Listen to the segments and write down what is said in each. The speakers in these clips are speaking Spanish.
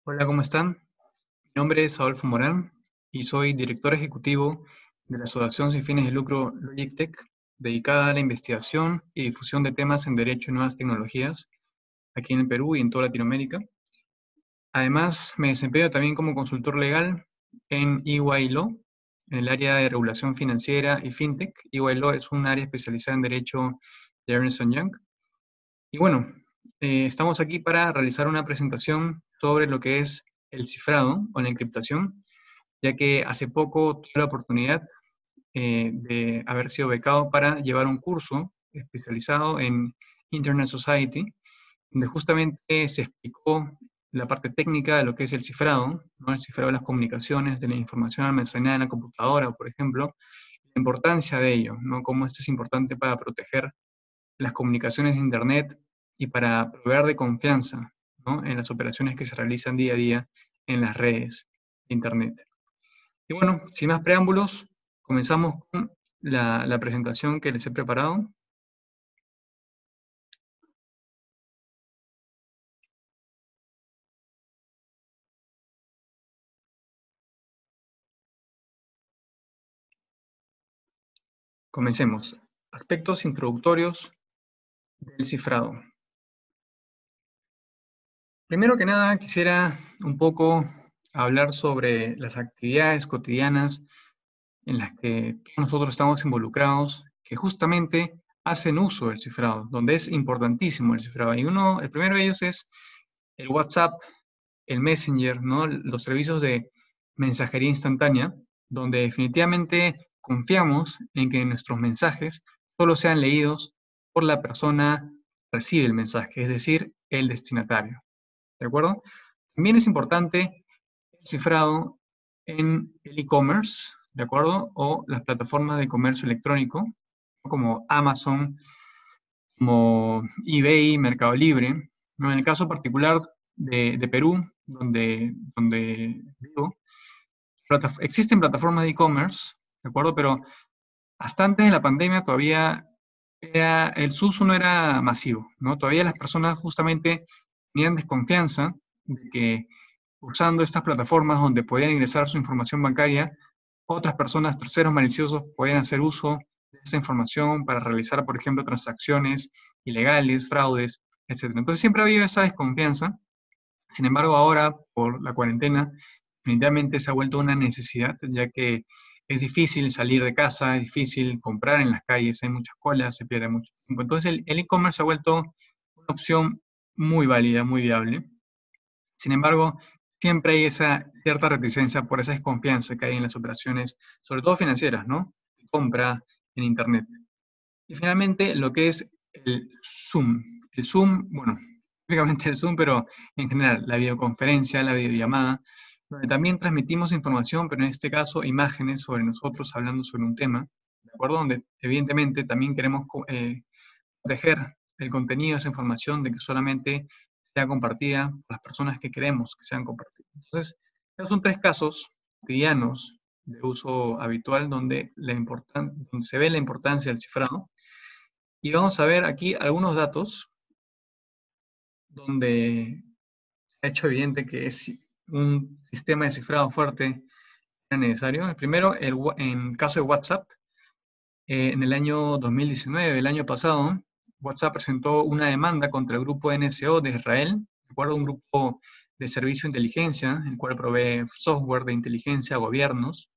Hola, ¿cómo están? Mi nombre es Adolfo Morán y soy director ejecutivo de la Asociación sin fines de lucro Logitech, dedicada a la investigación y difusión de temas en Derecho y Nuevas Tecnologías aquí en el Perú y en toda Latinoamérica. Además, me desempeño también como consultor legal en EY Law, en el área de regulación financiera y fintech. EY Law es un área especializada en Derecho de Ernst Young. Y bueno, estamos aquí para realizar una presentación sobre lo que es el cifrado o la encriptación, ya que hace poco tuve la oportunidad de haber sido becado para llevar un curso especializado en Internet Society, donde justamente se explicó la parte técnica de lo que es el cifrado, ¿no? El cifrado de las comunicaciones, de la información almacenada en la computadora, por ejemplo, la importancia de ello, ¿no? Cómo esto es importante para proteger las comunicaciones de Internet y para proveer de confianza, ¿no? En las operaciones que se realizan día a día en las redes de Internet. Y bueno, sin más preámbulos, comenzamos con la presentación que les he preparado. Comencemos. Aspectos introductorios del cifrado. Primero que nada, quisiera un poco hablar sobre las actividades cotidianas en las que nosotros estamos involucrados, que justamente hacen uso del cifrado, donde es importantísimo el cifrado. Y el primero de ellos es el WhatsApp, el Messenger, ¿no? Los servicios de mensajería instantánea, donde definitivamente confiamos en que nuestros mensajes solo sean leídos por la persona que recibe el mensaje, es decir, el destinatario. ¿De acuerdo? También es importante el cifrado en el e-commerce, ¿de acuerdo? O las plataformas de comercio electrónico, como Amazon, como eBay, Mercado Libre. ¿No? En el caso particular de Perú, donde vivo, existen plataformas de e-commerce, ¿de acuerdo? Pero hasta antes de la pandemia todavía su uso no era masivo, ¿no? Todavía las personas justamente tenían desconfianza de que usando estas plataformas donde podían ingresar su información bancaria, otras personas, terceros maliciosos, podían hacer uso de esa información para realizar, por ejemplo, transacciones ilegales, fraudes, etc. Entonces siempre ha habido esa desconfianza. Sin embargo, ahora, por la cuarentena, definitivamente se ha vuelto una necesidad, ya que es difícil salir de casa, es difícil comprar en las calles, hay muchas colas, se pierde mucho tiempo. Entonces el e-commerce se ha vuelto una opción muy válida, muy viable. Sin embargo, siempre hay esa cierta reticencia por esa desconfianza que hay en las operaciones, sobre todo financieras, ¿no? Compra en Internet. Y finalmente, lo que es el Zoom. El Zoom, bueno, prácticamente el Zoom, pero en general, la videoconferencia, la videollamada, donde también transmitimos información, pero en este caso imágenes sobre nosotros hablando sobre un tema, ¿de acuerdo? Donde evidentemente también queremos proteger el contenido de esa información de que solamente sea compartida por las personas que queremos que sean compartidas. Entonces, estos son tres casos cotidianos de uso habitual donde se ve la importancia del cifrado. Y vamos a ver aquí algunos datos donde se ha hecho evidente que es un sistema de cifrado fuerte necesario. El primero, en caso de WhatsApp, en el año 2019, el año pasado, WhatsApp presentó una demanda contra el grupo NSO de Israel, de acuerdo a un grupo de servicio de inteligencia, el cual provee software de inteligencia a gobiernos.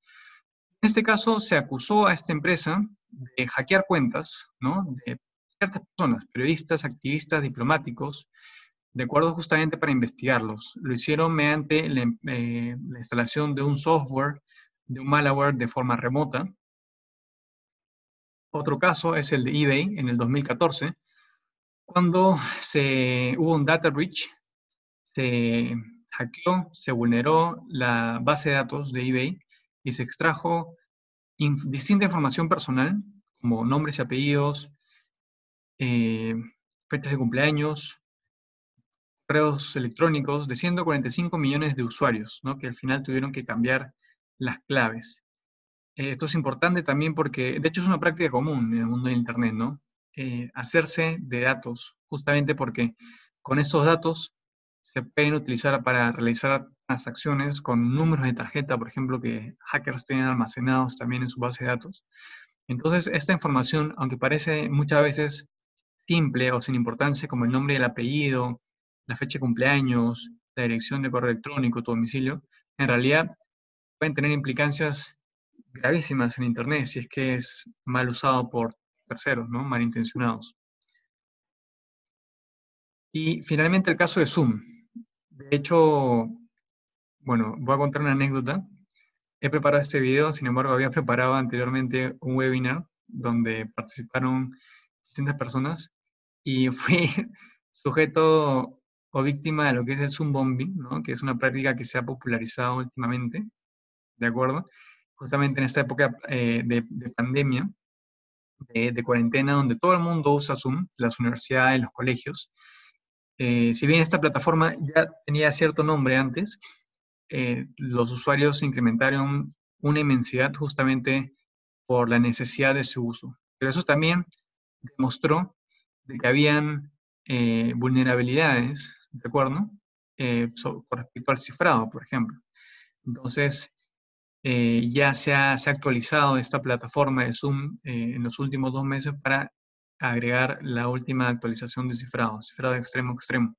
En este caso, se acusó a esta empresa de hackear cuentas, ¿no? De ciertas personas, periodistas, activistas, diplomáticos, de acuerdo justamente para investigarlos. Lo hicieron mediante la instalación de un software, de un malware de forma remota. Otro caso es el de eBay en el 2014, cuando hubo un data breach, se hackeó, se vulneró la base de datos de eBay y se extrajo distinta información personal, como nombres y apellidos, fechas de cumpleaños, correos electrónicos de 145 millones de usuarios, ¿no? Que al final tuvieron que cambiar las claves. Esto es importante también porque, de hecho, es una práctica común en el mundo de Internet, ¿no? Hacerse de datos, justamente porque con estos datos se pueden utilizar para realizar transacciones con números de tarjeta, por ejemplo, que hackers tienen almacenados también en su base de datos. Entonces, esta información, aunque parece muchas veces simple o sin importancia, como el nombre y el apellido, la fecha de cumpleaños, la dirección de correo electrónico, tu domicilio, en realidad pueden tener implicancias gravísimas en Internet si es que es mal usado por terceros, ¿no? Malintencionados. Y finalmente el caso de Zoom. De hecho, bueno, voy a contar una anécdota. He preparado este video, sin embargo, había preparado anteriormente un webinar donde participaron distintas personas y fui sujeto o víctima de lo que es el Zoom bombing, ¿no? Que es una práctica que se ha popularizado últimamente, ¿de acuerdo? Justamente en esta época de pandemia, de cuarentena, donde todo el mundo usa Zoom, las universidades, los colegios. Si bien esta plataforma ya tenía cierto nombre antes, los usuarios incrementaron una inmensidad justamente por la necesidad de su uso. Pero eso también demostró de que habían vulnerabilidades, ¿de acuerdo? Con respecto al cifrado, por ejemplo. Entonces, ya se ha actualizado esta plataforma de Zoom en los últimos 2 meses para agregar la última actualización de cifrado de extremo a extremo.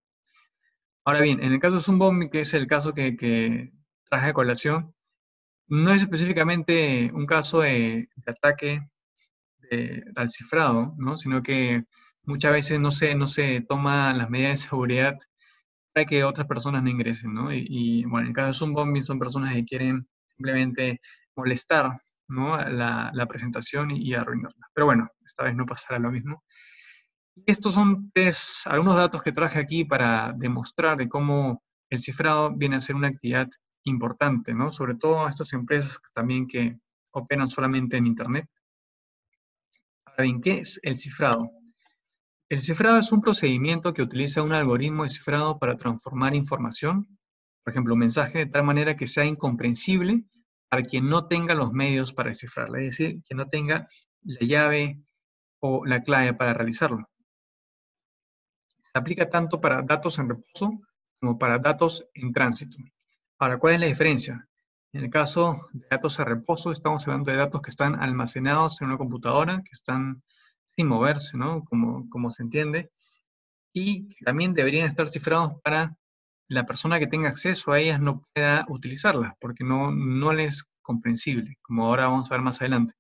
Ahora bien, en el caso de Zoom bombing, que es el caso que traje a colación, no es específicamente un caso de ataque al cifrado, ¿no? Sino que muchas veces no se toman las medidas de seguridad para que otras personas no ingresen, ¿no? Bueno, en el caso de Zoom bombing son personas que quieren simplemente molestar, ¿no? La presentación y arruinarla. Pero bueno, esta vez no pasará lo mismo. Estos son algunos datos que traje aquí para demostrar de cómo el cifrado viene a ser una actividad importante, ¿no? Sobre todo a estas empresas también que operan solamente en Internet. Ahora bien, ¿qué es el cifrado? El cifrado es un procedimiento que utiliza un algoritmo de cifrado para transformar información, por ejemplo, un mensaje, de tal manera que sea incomprensible para quien no tenga los medios para descifrarla, es decir, quien no tenga la llave o la clave para realizarlo. Se aplica tanto para datos en reposo como para datos en tránsito. Ahora, ¿cuál es la diferencia? En el caso de datos en reposo, estamos hablando de datos que están almacenados en una computadora, que están sin moverse, ¿no? Como se entiende, y que también deberían estar cifrados para la persona que tenga acceso a ellas no pueda utilizarlas, porque no les es comprensible, como ahora vamos a ver más adelante.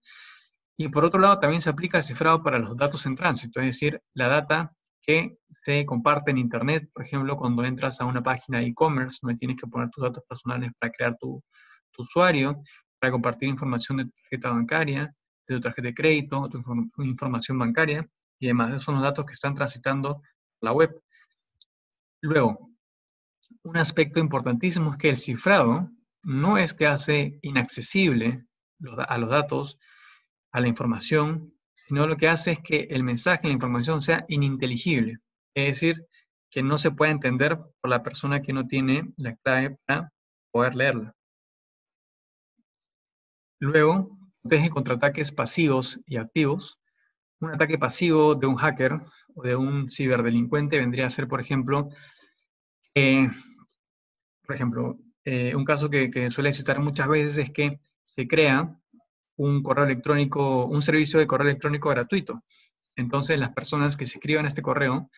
Y por otro lado, también se aplica el cifrado para los datos en tránsito, es decir, la data que se comparte en Internet, por ejemplo, cuando entras a una página de e-commerce, donde tienes que poner tus datos personales para crear tu usuario, para compartir información de tu tarjeta bancaria, de tu tarjeta de crédito, tu información bancaria y demás. Esos son los datos que están transitando la web. Luego, un aspecto importantísimo es que el cifrado no es que hace inaccesible a los datos, a la información, sino lo que hace es que el mensaje, la información sea ininteligible. Es decir, que no se puede entender por la persona que no tiene la clave para poder leerla. Luego, protege contra ataques pasivos y activos. Un ataque pasivo de un hacker o de un ciberdelincuente vendría a ser, por ejemplo, un caso que suele citar muchas veces es que se crea un correo electrónico, un servicio de correo electrónico gratuito. Entonces, las personas que se escriban a este correo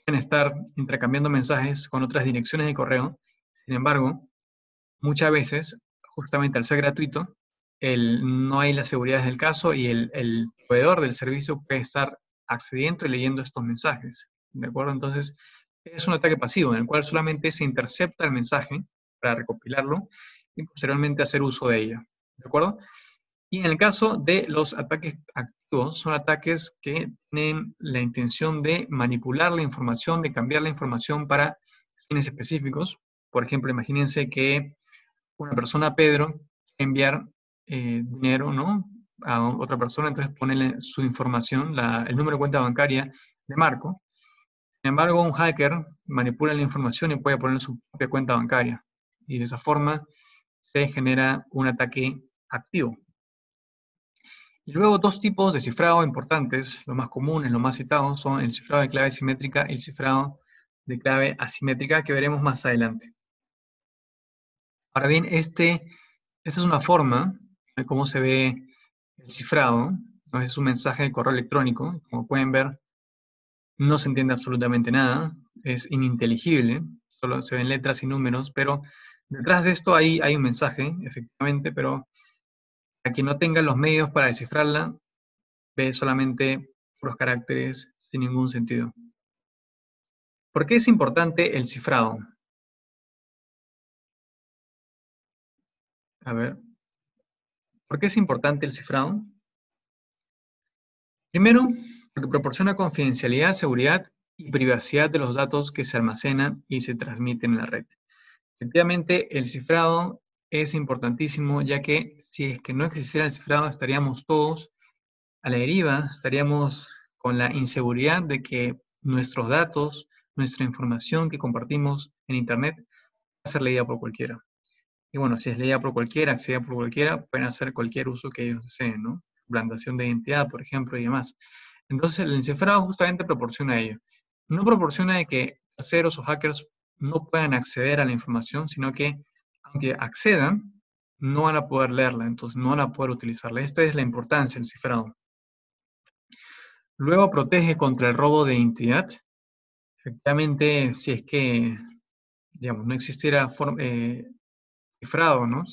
pueden estar intercambiando mensajes con otras direcciones de correo. Sin embargo, muchas veces, justamente al ser gratuito, no hay la seguridad del caso y el proveedor del servicio puede estar accediendo y leyendo estos mensajes. ¿De acuerdo? Entonces, es un ataque pasivo en el cual solamente se intercepta el mensaje para recopilarlo y posteriormente hacer uso de ella. ¿De acuerdo? Y en el caso de los ataques activos, son ataques que tienen la intención de manipular la información, de cambiar la información para fines específicos. Por ejemplo, imagínense que una persona, Pedro, enviar dinero, ¿no?, a otra persona, entonces ponerle su información, el número de cuenta bancaria de Marco. Sin embargo, un hacker manipula la información y puede poner su propia cuenta bancaria. Y de esa forma se genera un ataque activo. Y luego 2 tipos de cifrado importantes, los más comunes, los más citados, son el cifrado de clave simétrica y el cifrado de clave asimétrica que veremos más adelante. Ahora bien, esta es una forma de cómo se ve el cifrado, ¿no? Es un mensaje de correo electrónico. Como pueden ver, no se entiende absolutamente nada, es ininteligible, solo se ven letras y números, pero detrás de esto hay un mensaje, efectivamente, pero a quien no tenga los medios para descifrarla, ve solamente los caracteres sin ningún sentido. ¿Por qué es importante el cifrado? A ver, ¿por qué es importante el cifrado? Primero, porque proporciona confidencialidad, seguridad y privacidad de los datos que se almacenan y se transmiten en la red. Efectivamente, el cifrado es importantísimo, ya que si es que no existiera el cifrado, estaríamos todos a la deriva, estaríamos con la inseguridad de que nuestros datos, nuestra información que compartimos en Internet va a ser leída por cualquiera. Y bueno, si es leída por cualquiera, accedida por cualquiera, pueden hacer cualquier uso que ellos deseen, ¿no? Suplantación de identidad, por ejemplo, y demás. Entonces, el encifrado justamente proporciona ello. No proporciona de que terceros o hackers no puedan acceder a la información, sino que, aunque accedan, no van a poder leerla, entonces no van a poder utilizarla. Esta es la importancia del cifrado. Luego protege contra el robo de identidad. Efectivamente, si es que, digamos, no existiera cifrado, ¿no?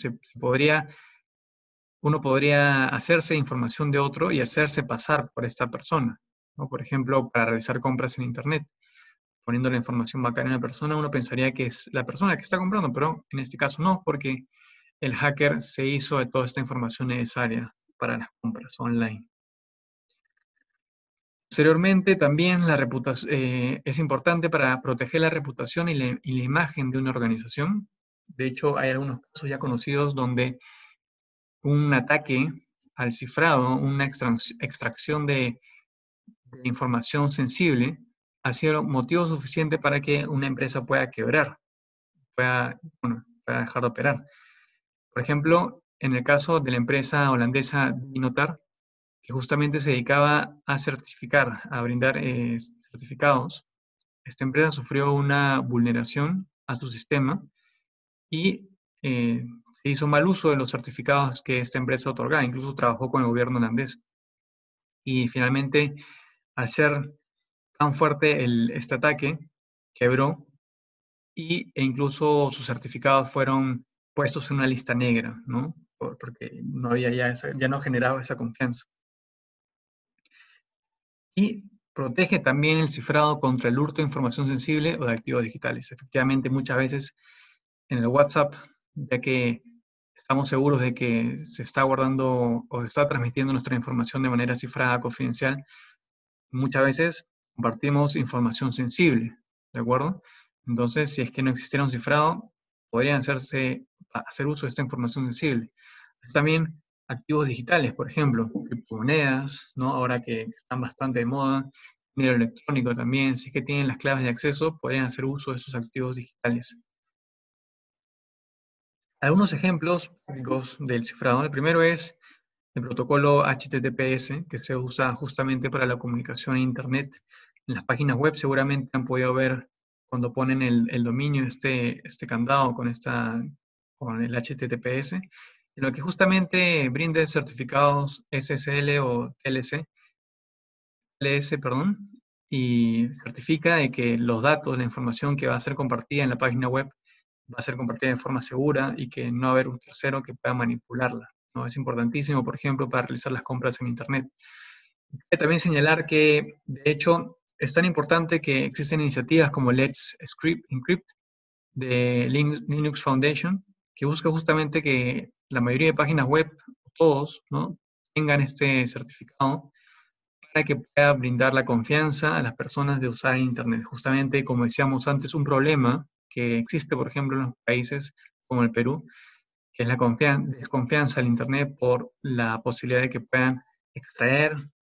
Uno podría hacerse información de otro y hacerse pasar por esta persona, ¿no? Por ejemplo, para realizar compras en Internet, poniendo la información bancaria en una persona, uno pensaría que es la persona que está comprando, pero en este caso no, porque el hacker se hizo de toda esta información necesaria para las compras online. Posteriormente, también es importante para proteger la reputación y la imagen de una organización. De hecho, hay algunos casos ya conocidos donde un ataque al cifrado, una extracción de información sensible, ha sido motivo suficiente para que una empresa pueda quebrar, pueda dejar de operar. Por ejemplo, en el caso de la empresa holandesa Dinotar, que justamente se dedicaba a certificar, a brindar certificados, esta empresa sufrió una vulneración a su sistema y se hizo mal uso de los certificados que esta empresa otorgaba, incluso trabajó con el gobierno holandés. Y finalmente, al ser tan fuerte este ataque, quebró e incluso sus certificados fueron puestos en una lista negra, ¿no? Porque no había ya no generaba esa confianza. Y protege también el cifrado contra el hurto de información sensible o de activos digitales. Efectivamente, muchas veces en el WhatsApp, ya que estamos seguros de que se está guardando o se está transmitiendo nuestra información de manera cifrada, confidencial, muchas veces compartimos información sensible, ¿de acuerdo? Entonces, si es que no existiera un cifrado, podrían hacer uso de esta información sensible. También activos digitales, por ejemplo, criptomonedas, ¿no? Ahora que están bastante de moda, dinero electrónico también, si es que tienen las claves de acceso, podrían hacer uso de esos activos digitales. Algunos ejemplos prácticos del cifrado. El primero es el protocolo HTTPS, que se usa justamente para la comunicación en Internet. En las páginas web seguramente han podido ver cuando ponen el dominio, este candado con el HTTPS, en lo que justamente brinda certificados SSL o TLS, perdón, y certifica de que los datos, la información que va a ser compartida en la página web va a ser compartida de forma segura y que no va a haber un tercero que pueda manipularla, ¿no? Es importantísimo, por ejemplo, para realizar las compras en Internet. Hay también señalar que, de hecho, es tan importante que existen iniciativas como Let's Encrypt de Linux Foundation, que busca justamente que la mayoría de páginas web, todos, ¿no?, tengan este certificado para que pueda brindar la confianza a las personas de usar Internet. Justamente, como decíamos antes, un problema que existe, por ejemplo, en los países como el Perú, que es la desconfianza al Internet por la posibilidad de que puedan extraer,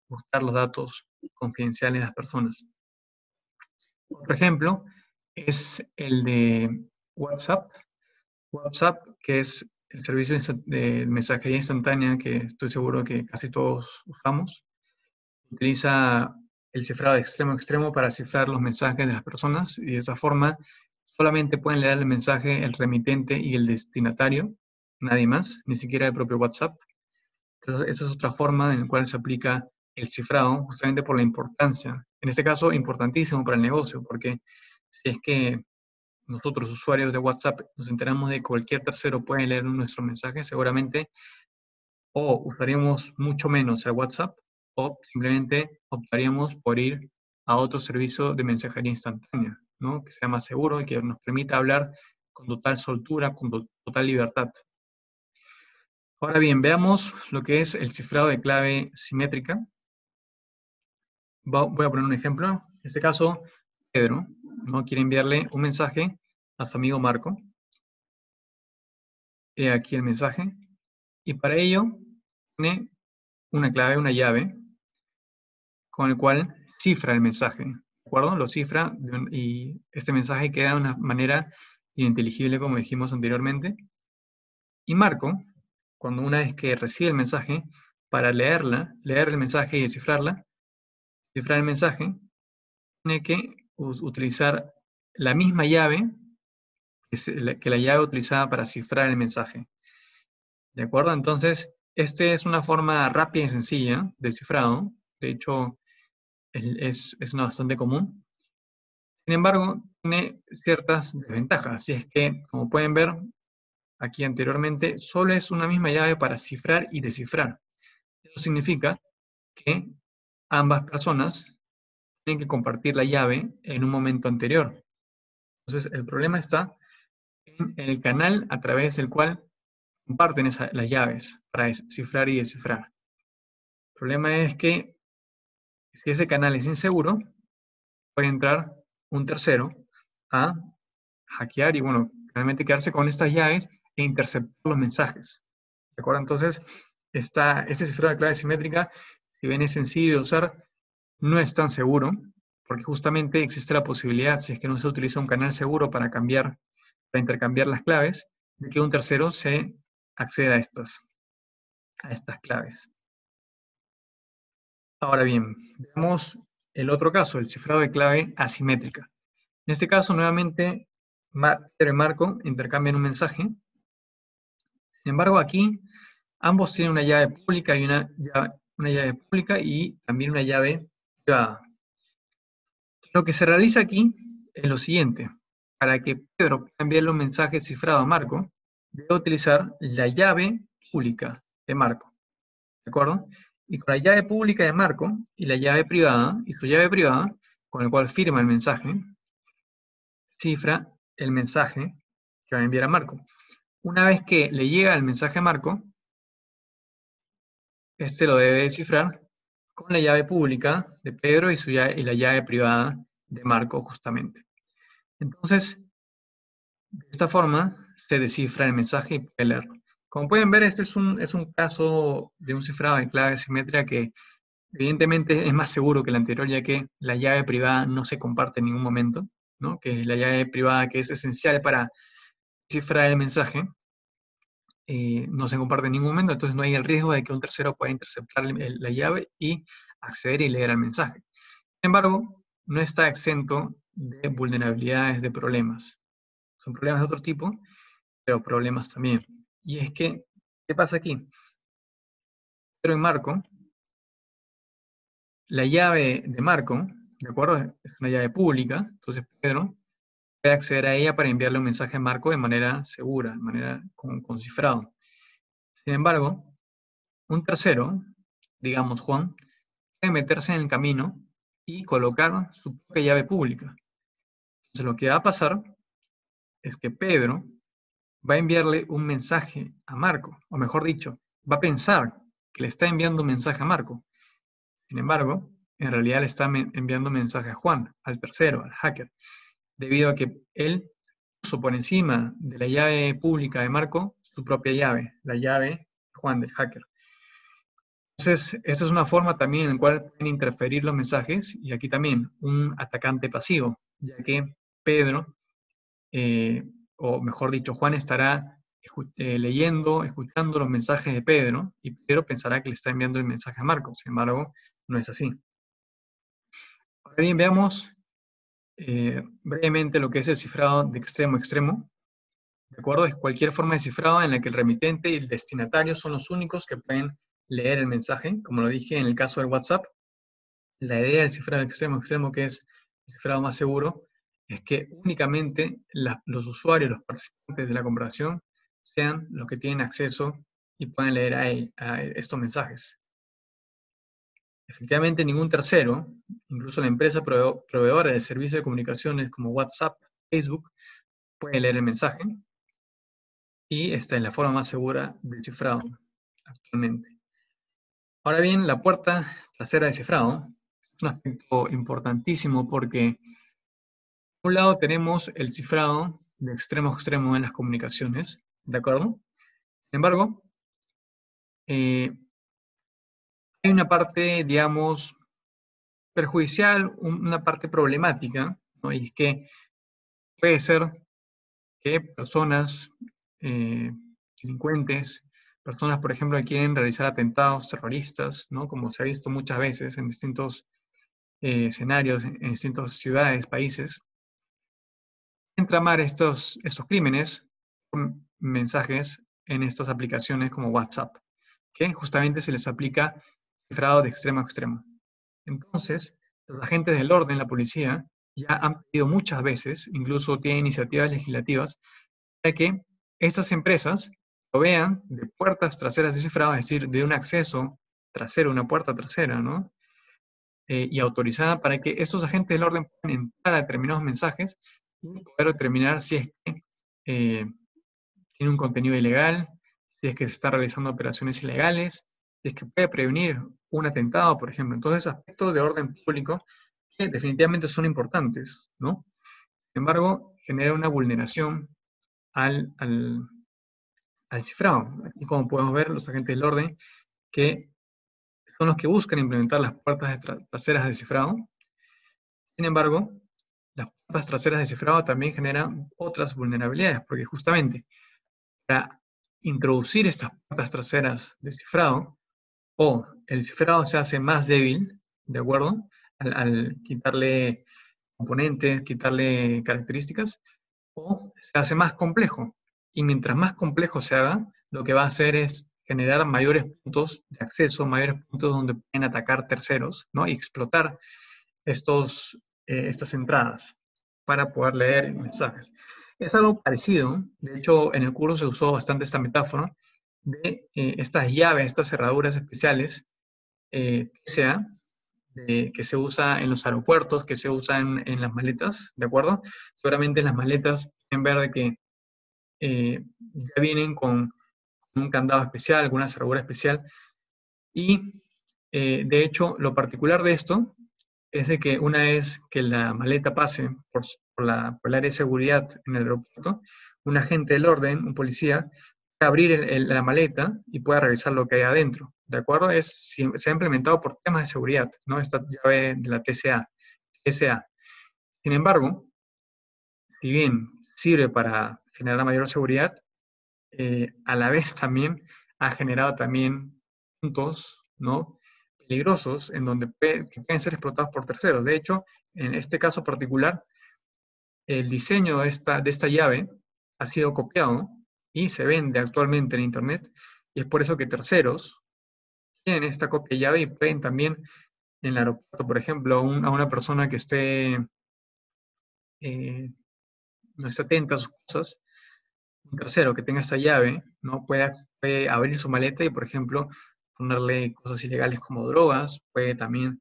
buscar los datos confidenciales de las personas. Otro ejemplo es el de WhatsApp. WhatsApp, que es el servicio de mensajería instantánea que estoy seguro que casi todos usamos, utiliza el cifrado de extremo a extremo para cifrar los mensajes de las personas, y de esa forma solamente pueden leer el mensaje el remitente y el destinatario, nadie más, ni siquiera el propio WhatsApp. Entonces, esa es otra forma en la cual se aplica el cifrado, justamente por la importancia. En este caso, importantísimo para el negocio, porque si es que nosotros, usuarios de WhatsApp, nos enteramos de que cualquier tercero puede leer nuestro mensaje, seguramente o usaríamos mucho menos el WhatsApp o simplemente optaríamos por ir a otro servicio de mensajería instantánea, ¿no? Que sea más seguro y que nos permita hablar con total soltura, con total libertad. Ahora bien, veamos lo que es el cifrado de clave simétrica. Voy a poner un ejemplo. En este caso, Pedro, ¿no? Quiere enviarle un mensaje a su amigo Marco. He aquí el mensaje. Y para ello, tiene una clave, una llave, con el cual cifra el mensaje. ¿De acuerdo? Lo cifra y este mensaje queda de una manera ininteligible, como dijimos anteriormente. Y Marco, cuando una vez que recibe el mensaje, para leer el mensaje y descifrar el mensaje, tiene que utilizar la misma llave que la llave utilizada para cifrar el mensaje. ¿De acuerdo? Entonces, esta es una forma rápida y sencilla del cifrado. De hecho, es una bastante común. Sin embargo, tiene ciertas desventajas. Y es que, como pueden ver aquí anteriormente, solo es una misma llave para cifrar y descifrar. Eso significa que ambas personas tienen que compartir la llave en un momento anterior. Entonces, el problema está en el canal a través del cual comparten las llaves para cifrar y descifrar. El problema es que si ese canal es inseguro, puede entrar un tercero a hackear y, bueno, realmente quedarse con estas llaves e interceptar los mensajes. ¿De acuerdo? Entonces, este cifrado de clave simétrica, si bien es sencillo de usar, no es tan seguro, porque justamente existe la posibilidad, si es que no se utiliza un canal seguro para intercambiar las claves, de que un tercero se acceda a estas claves. Ahora bien, veamos el otro caso, el cifrado de clave asimétrica. En este caso, nuevamente, Pedro y Marco intercambian un mensaje. Sin embargo, aquí ambos tienen una llave pública y una llave pública y también una llave privada. Lo que se realiza aquí es lo siguiente. Para que Pedro pueda enviarle un mensaje cifrado a Marco, debe utilizar la llave pública de Marco. ¿De acuerdo? Y con la llave pública de Marco y la llave privada, y su llave privada, con el cual firma el mensaje, cifra el mensaje que va a enviar a Marco. Una vez que le llega el mensaje a Marco, este lo debe descifrar con la llave pública de Pedro y la llave privada de Marco, justamente. Entonces, de esta forma se descifra el mensaje y puede leerlo. Como pueden ver, este es un caso de un cifrado de clave simétrica que evidentemente es más seguro que el anterior, ya que la llave privada no se comparte en ningún momento, ¿no? Que es la llave privada que es esencial para cifrar el mensaje, no se comparte en ningún momento, entonces no hay el riesgo de que un tercero pueda interceptar la llave y acceder y leer el mensaje. Sin embargo, no está exento de vulnerabilidades, de problemas. Son problemas de otro tipo, pero problemas también. Y es que, ¿qué pasa aquí? Pedro y Marco, la llave de Marco, ¿de acuerdo? Es una llave pública, entonces Pedro puede acceder a ella para enviarle un mensaje a Marco de manera segura, de manera con cifrado. Sin embargo, un tercero, digamos Juan, puede meterse en el camino y colocar su propia llave pública. Entonces lo que va a pasar es que Pedro va a enviarle un mensaje a Marco, o mejor dicho, va a pensar que le está enviando un mensaje a Marco. Sin embargo, en realidad le está enviando un mensaje a Juan, al tercero, al hacker, debido a que él puso por encima de la llave pública de Marco su propia llave, la llave Juan del hacker. Entonces, esta es una forma también en la cual pueden interferir los mensajes, y aquí también un atacante pasivo, ya que Pedro, o mejor dicho, Juan estará leyendo, escuchando los mensajes de Pedro, y Pedro pensará que le está enviando el mensaje a Marco. Sin embargo, no es así. Ahora bien, veamos brevemente lo que es el cifrado de extremo a extremo. ¿De acuerdo? Es cualquier forma de cifrado en la que el remitente y el destinatario son los únicos que pueden leer el mensaje. Como lo dije en el caso del WhatsApp, la idea del cifrado de extremo a extremo, que es el cifrado más seguro, es que únicamente los usuarios, los participantes de la conversación, sean los que tienen acceso y puedan leer a estos mensajes. Efectivamente, ningún tercero, incluso la empresa proveedora de servicios de comunicaciones como WhatsApp, Facebook, puede leer el mensaje, y esta es la forma más segura del cifrado actualmente. Ahora bien, la puerta trasera de cifrado es un aspecto importantísimo porque, por un lado, tenemos el cifrado de extremo a extremo en las comunicaciones, ¿de acuerdo? Sin embargo, hay una parte, digamos, perjudicial, una parte problemática, ¿no? Y es que puede ser que personas, delincuentes, personas, por ejemplo, que quieren realizar atentados terroristas, ¿no? Como se ha visto muchas veces en distintos escenarios, en distintas ciudades, países, entramar estos crímenes con mensajes en estas aplicaciones como WhatsApp, que justamente se les aplica cifrado de extremo a extremo. Entonces, los agentes del orden, la policía, ya han pedido muchas veces, incluso tienen iniciativas legislativas, para que estas empresas provean de puertas traseras de cifrado, es decir, de un acceso trasero, una puerta trasera, ¿no? Y autorizada para que estos agentes del orden puedan entrar a determinados mensajes y poder determinar si es que tiene un contenido ilegal, si es que se están realizando operaciones ilegales, si es que puede prevenir un atentado, por ejemplo. Entonces, aspectos de orden público que definitivamente son importantes, ¿no? Sin embargo, genera una vulneración al cifrado. Aquí, como podemos ver, los agentes del orden que son los que buscan implementar las puertas traseras de cifrado. Sin embargo, las puertas traseras de cifrado también generan otras vulnerabilidades, porque justamente para introducir estas puertas traseras de cifrado, o el cifrado se hace más débil, ¿de acuerdo? Al quitarle componentes, quitarle características, o se hace más complejo. Y mientras más complejo se haga, lo que va a hacer es generar mayores puntos de acceso, mayores puntos donde pueden atacar terceros, ¿no? Y explotar estas entradas para poder leer mensajes. Es algo parecido, de hecho en el curso se usó bastante esta metáfora de estas llaves, estas cerraduras especiales TCA, que se usa en los aeropuertos, que se usa en las maletas, ¿de acuerdo? Seguramente en las maletas pueden ver de que ya vienen con un candado especial, alguna cerradura especial, y de hecho lo particular de esto es de que una vez que la maleta pase por el área de seguridad en el aeropuerto, un agente del orden, un policía, puede abrir la maleta y puede revisar lo que hay adentro. ¿De acuerdo? Se ha implementado por temas de seguridad, ¿no? Esta llave de la TSA. Sin embargo, si bien sirve para generar mayor seguridad, a la vez también ha generado también puntos, ¿no? Peligrosos en donde que pueden ser explotados por terceros. De hecho, en este caso particular, el diseño de esta llave ha sido copiado y se vende actualmente en Internet, y es por eso que terceros tienen esta copia de llave y pueden también en el aeropuerto, por ejemplo, a una persona que no esté atenta a sus cosas, un tercero que tenga esa llave, ¿no? Puede abrir su maleta y, por ejemplo, ponerle cosas ilegales como drogas, puede también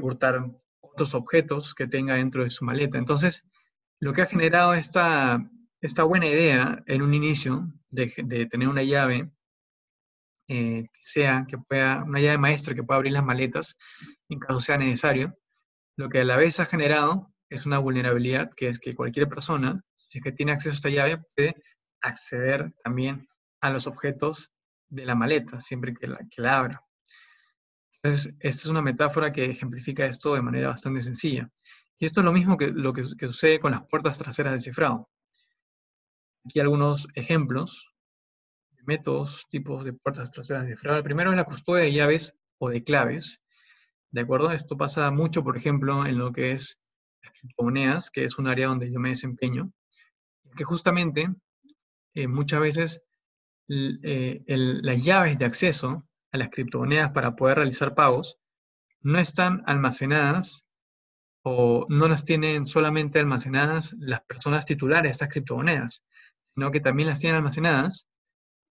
hurtar otros objetos que tenga dentro de su maleta. Entonces, lo que ha generado esta buena idea en un inicio de tener una llave, una llave maestra que pueda abrir las maletas en caso sea necesario, lo que a la vez ha generado es una vulnerabilidad, que es que cualquier persona, si es que tiene acceso a esta llave, puede acceder también a los objetos de la maleta, siempre que la abra. Entonces, esta es una metáfora que ejemplifica esto de manera bastante sencilla. Y esto es lo mismo que sucede con las puertas traseras del cifrado. Aquí algunos ejemplos de métodos, tipos de puertas traseras de cifrado. El primero es la custodia de llaves o de claves. ¿De acuerdo? Esto pasa mucho, por ejemplo, en lo que es las criptomonedas, que es un área donde yo me desempeño, que justamente muchas veces las llaves de acceso a las criptomonedas para poder realizar pagos no están almacenadas o no las tienen solamente almacenadas las personas titulares de estas criptomonedas, sino que también las tienen almacenadas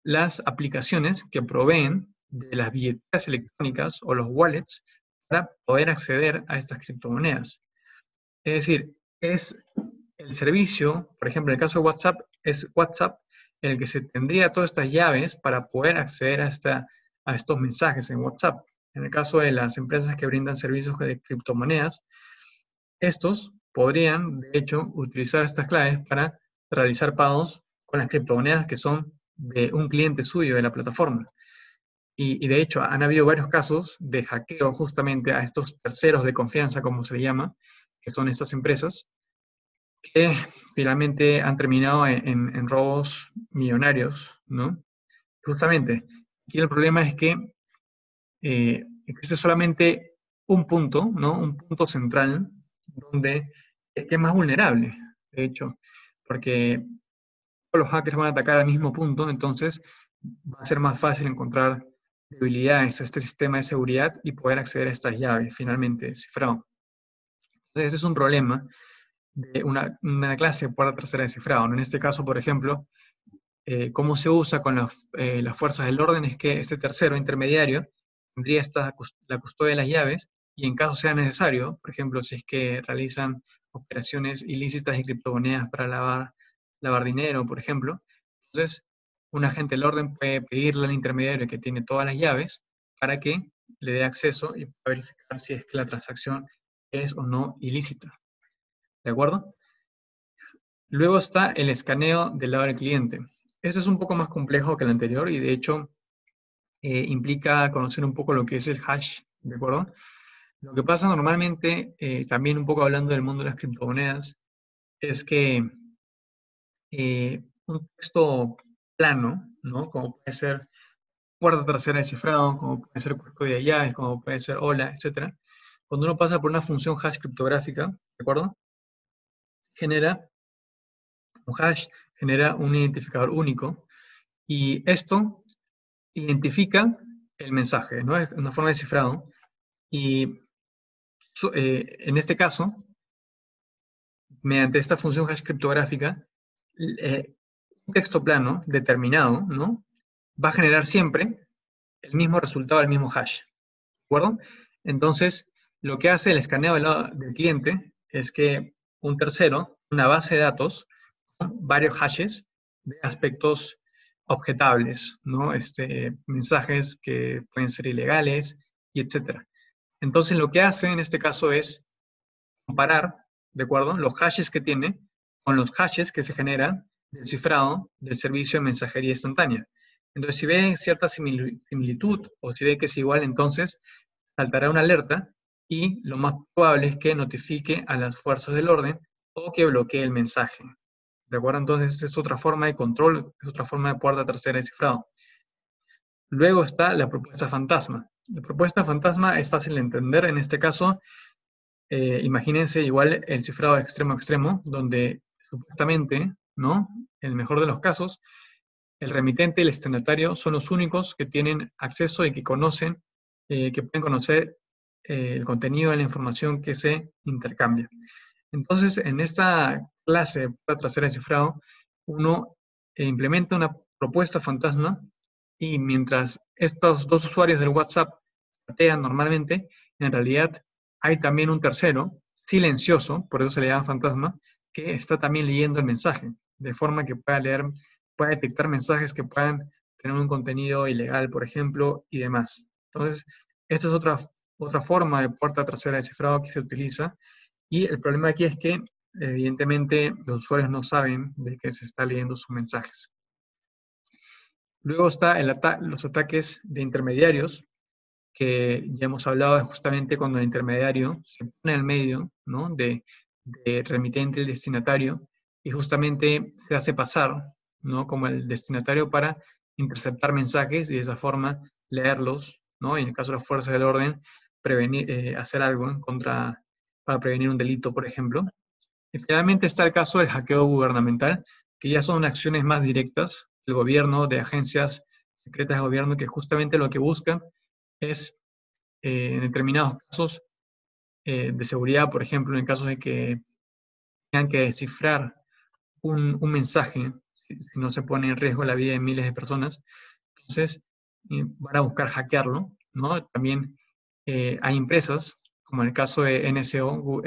las aplicaciones que proveen de las billeteras electrónicas o los wallets para poder acceder a estas criptomonedas. Es decir, es el servicio, por ejemplo, en el caso de WhatsApp, es WhatsApp en el que se tendría todas estas llaves para poder acceder a estos mensajes en WhatsApp. En el caso de las empresas que brindan servicios de criptomonedas, estos podrían, de hecho, utilizar estas claves para realizar pagos con las criptomonedas que son de un cliente suyo de la plataforma. Y de hecho, han habido varios casos de hackeo justamente a estos terceros de confianza, como se llama, que son estas empresas, que finalmente han terminado en robos millonarios, ¿no? Justamente, aquí el problema es que existe solamente un punto, ¿no? Un punto central donde es que es más vulnerable, de hecho, porque todos los hackers van a atacar al mismo punto, entonces va a ser más fácil encontrar debilidades a este sistema de seguridad y poder acceder a estas llaves, finalmente, cifrado. Entonces, este es un problema de una clase de puerta trasera de cifrado, ¿no? En este caso, por ejemplo, cómo se usa con las fuerzas del orden es que este tercero intermediario tendría la custodia de las llaves y en caso sea necesario, por ejemplo, si es que realizan operaciones ilícitas de criptomonedas para lavar dinero, por ejemplo, entonces un agente del orden puede pedirle al intermediario que tiene todas las llaves para que le dé acceso y pueda verificar si es que la transacción es o no ilícita. ¿De acuerdo? Luego está el escaneo del lado del cliente. Esto es un poco más complejo que el anterior y de hecho implica conocer un poco lo que es el hash, ¿de acuerdo? Lo que pasa normalmente, también un poco hablando del mundo de las criptomonedas, es que un texto plano, ¿no? Como puede ser puerta trasera de cifrado, como puede ser custodia de llaves, como puede ser hola, etc. Cuando uno pasa por una función hash criptográfica, ¿de acuerdo? Genera un hash, genera un identificador único y esto identifica el mensaje, ¿no? Es una forma de cifrado. Y en este caso, mediante esta función hash criptográfica, un texto plano determinado, ¿no? Va a generar siempre el mismo resultado, el mismo hash. ¿De acuerdo? Entonces, lo que hace el escaneo del cliente es que un tercero, una base de datos, con varios hashes de aspectos objetables, ¿no? Mensajes que pueden ser ilegales, y etc. Entonces, lo que hace en este caso es comparar, ¿de acuerdo?, los hashes que tiene con los hashes que se generan del cifrado del servicio de mensajería instantánea. Entonces, si ve cierta similitud o si ve que es igual, entonces saltará una alerta y lo más probable es que notifique a las fuerzas del orden o que bloquee el mensaje. ¿De acuerdo? Entonces, es otra forma de control, es otra forma de puerta tercera de cifrado. Luego está la propuesta fantasma. La propuesta fantasma es fácil de entender. En este caso, imagínense igual el cifrado de extremo a extremo, donde supuestamente, ¿no?, en el mejor de los casos, el remitente y el destinatario son los únicos que tienen acceso y que conocen, que pueden conocer el contenido de la información que se intercambia. Entonces, en esta clase de puerta trasera de cifrado, uno implementa una propuesta fantasma y mientras estos dos usuarios del WhatsApp chatean normalmente, en realidad hay también un tercero, silencioso, por eso se le llama fantasma, que está también leyendo el mensaje, de forma que pueda detectar mensajes que puedan tener un contenido ilegal, por ejemplo, y demás. Entonces, esta es otra forma de puerta trasera de cifrado que se utiliza, y el problema aquí es que, evidentemente, los usuarios no saben de que se está leyendo sus mensajes. Luego está los ataques de intermediarios, que ya hemos hablado justamente cuando el intermediario se pone al medio, ¿no?, de remitente y el destinatario, y justamente se hace pasar, ¿no?, como el destinatario para interceptar mensajes y de esa forma leerlos, ¿no?, y en el caso de las fuerzas del orden, hacer algo para prevenir un delito, por ejemplo. Y finalmente está el caso del hackeo gubernamental, que ya son acciones más directas del gobierno, de agencias secretas de gobierno, que justamente lo que buscan es, en determinados casos de seguridad, por ejemplo, en casos de que tengan que descifrar un mensaje, si no se pone en riesgo la vida de miles de personas, entonces van a buscar hackearlo, ¿no? También hay empresas, como en el caso de NSO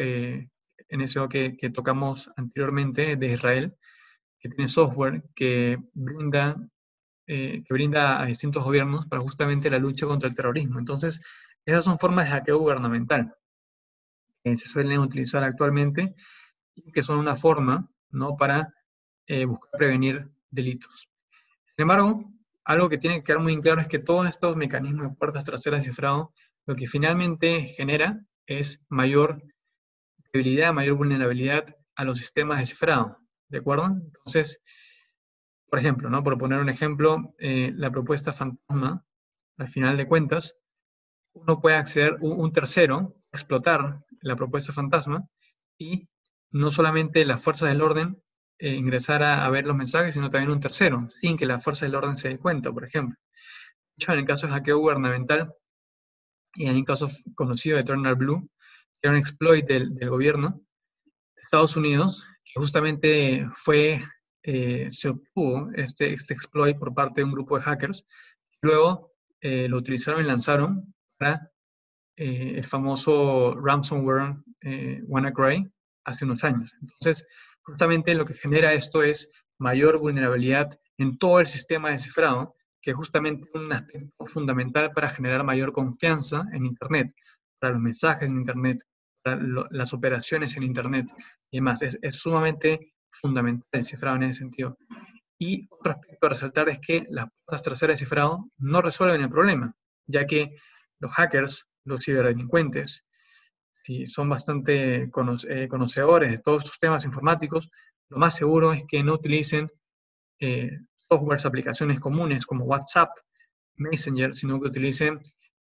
que tocamos anteriormente, de Israel, que tiene software que brinda a distintos gobiernos para justamente la lucha contra el terrorismo. Entonces, esas son formas de hackeo gubernamental que se suelen utilizar actualmente y que son una forma, ¿no?, para buscar prevenir delitos. Sin embargo, algo que tiene que quedar muy claro es que todos estos mecanismos de puertas traseras de cifrado lo que finalmente genera es mayor debilidad, mayor vulnerabilidad a los sistemas de cifrado, ¿de acuerdo? Entonces, por ejemplo, ¿no?, por poner un ejemplo, la propuesta fantasma, al final de cuentas, uno puede acceder, un tercero, explotar la propuesta fantasma y no solamente las fuerzas del orden ingresar a ver los mensajes, sino también un tercero, sin que las fuerzas del orden se den cuenta, por ejemplo. De hecho, en el caso de hackeo gubernamental, y en un caso conocido de Eternal Blue, que era un exploit del gobierno de Estados Unidos, que justamente se obtuvo este exploit por parte de un grupo de hackers, luego lo utilizaron y lanzaron para el famoso ransomware WannaCry hace unos años. Entonces, justamente lo que genera esto es mayor vulnerabilidad en todo el sistema de cifrado, que es justamente un aspecto fundamental para generar mayor confianza en Internet, para los mensajes en Internet, para las operaciones en Internet y demás. Es sumamente fundamental el cifrado en ese sentido. Y otro aspecto a resaltar es que las puertas traseras de cifrado no resuelven el problema, ya que los hackers, los ciberdelincuentes, si son bastante conocedores de todos estos temas informáticos, lo más seguro es que no utilicen softwares, aplicaciones comunes como WhatsApp, Messenger, sino que utilicen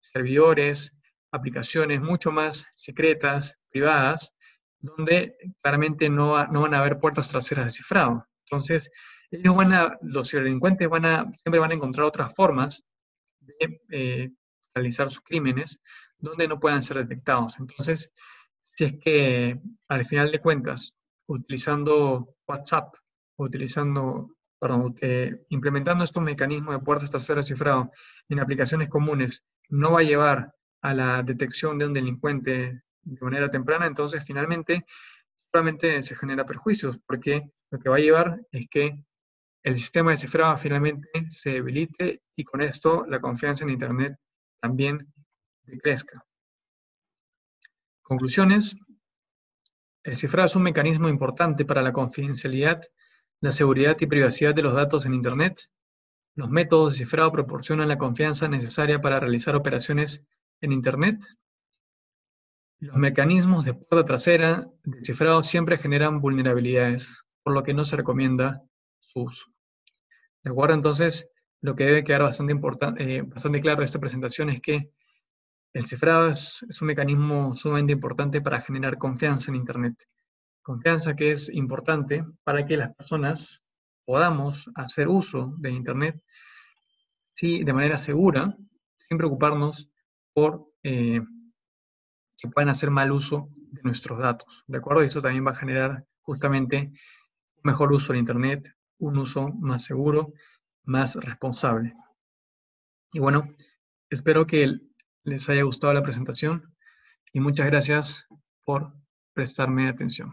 servidores, aplicaciones mucho más secretas, privadas, donde claramente no van a haber puertas traseras de cifrado. Entonces, los ciberdelincuentes siempre van a encontrar otras formas de realizar sus crímenes donde no puedan ser detectados. Entonces, si es que al final de cuentas, utilizando WhatsApp, implementando estos mecanismos de puertas traseras de cifrado en aplicaciones comunes, no va a llevar a la detección de un delincuente de manera temprana, entonces finalmente solamente se genera perjuicios, porque lo que va a llevar es que el sistema de cifrado finalmente se debilite y con esto la confianza en Internet también decrezca. Conclusiones. El cifrado es un mecanismo importante para la confidencialidad, la seguridad y privacidad de los datos en Internet. Los métodos de cifrado proporcionan la confianza necesaria para realizar operaciones en Internet. Los mecanismos de puerta trasera de cifrado siempre generan vulnerabilidades, por lo que no se recomienda su uso. ¿De acuerdo? Entonces, lo que debe quedar bastante claro de esta presentación es que el cifrado es un mecanismo sumamente importante para generar confianza en Internet. Confianza que es importante para que las personas podamos hacer uso de Internet de manera segura, sin preocuparnos por que puedan hacer mal uso de nuestros datos. ¿De acuerdo? Y eso también va a generar justamente un mejor uso de Internet, un uso más seguro, más responsable. Y bueno, espero que les haya gustado la presentación y muchas gracias por prestarme atención.